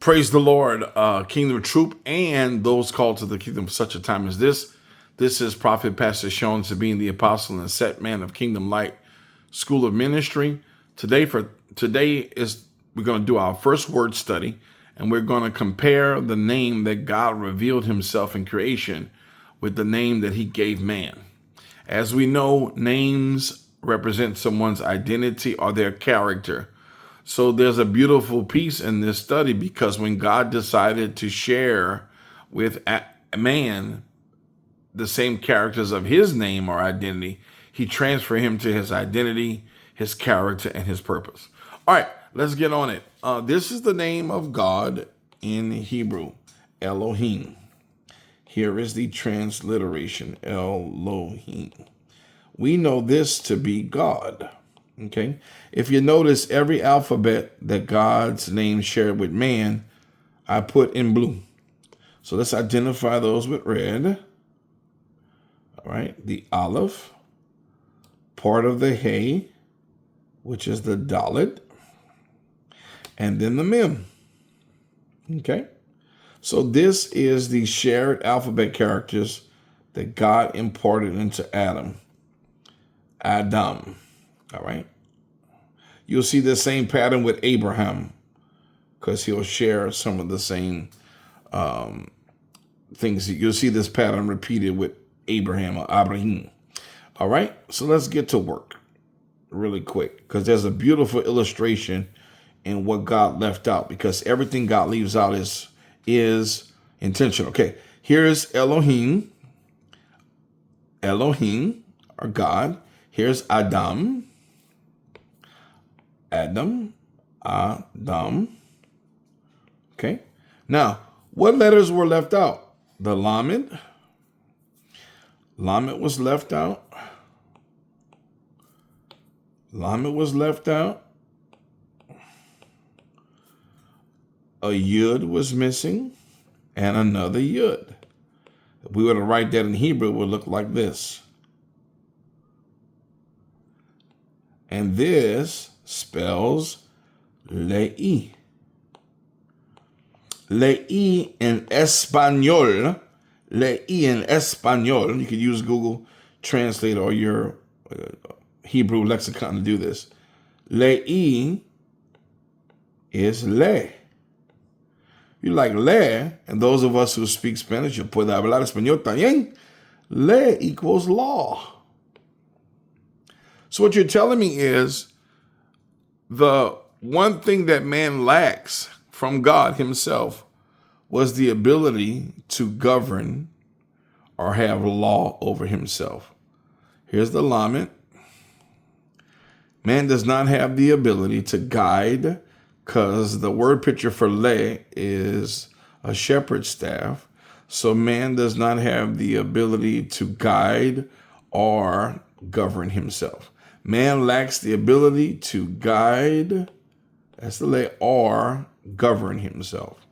Praise the Lord, Kingdom Troop, and those called to the kingdom for such a time as this. This is Prophet Pastor Sean Sabine, the apostle and set man of Kingdom Light School of Ministry. Today we're going to do our first word study, and we're going to compare the name that God revealed himself in creation with the name that he gave man. As we know, names represent someone's identity or their character. So there's a beautiful piece in this study, because when God decided to share with man the same characters of his name or identity, he transferred him to his identity, his character, and his purpose. All right, let's get on it. This is the name of God in Hebrew, Elohim. Here is the transliteration, Elohim. We know this to be God. Okay. If you notice, every alphabet that God's name shared with man, I put in blue. So let's identify those with red. All right. The Aleph, part of the Hey, which is the Dalet, and then the Mem. Okay. So this is the shared alphabet characters that God imparted into ADaM. All right. You'll see the same pattern with Abraham, because he'll share some of the same things. You'll see this pattern repeated with Abraham or Abraham. All right. So let's get to work really quick, because there's a beautiful illustration in what God left out, because everything God leaves out is intentional. Okay. Here's Elohim. Elohim, or God. Here's ADaM. ADaM. Okay. Now, what letters were left out? The Lamed. Lamed was left out. Lamed was left out. A Yud was missing, and another Yud. If we were to write that in Hebrew, it would look like this. And this spells Le'i. Le'i in Espanol. Le'i in Espanol. You could use Google Translate or your Hebrew lexicon to do this. Le'i is Le. You like Le, and those of us who speak Spanish, you puede hablar español también. Le equals law. So what you're telling me is the one thing that man lacks from God himself was the ability to govern or have law over himself. Here's the Lamed. Man does not have the ability to guide, because the word picture for Le is a shepherd's staff. So man does not have the ability to guide or govern himself. Man lacks the ability to guide, that's the Le, or govern himself.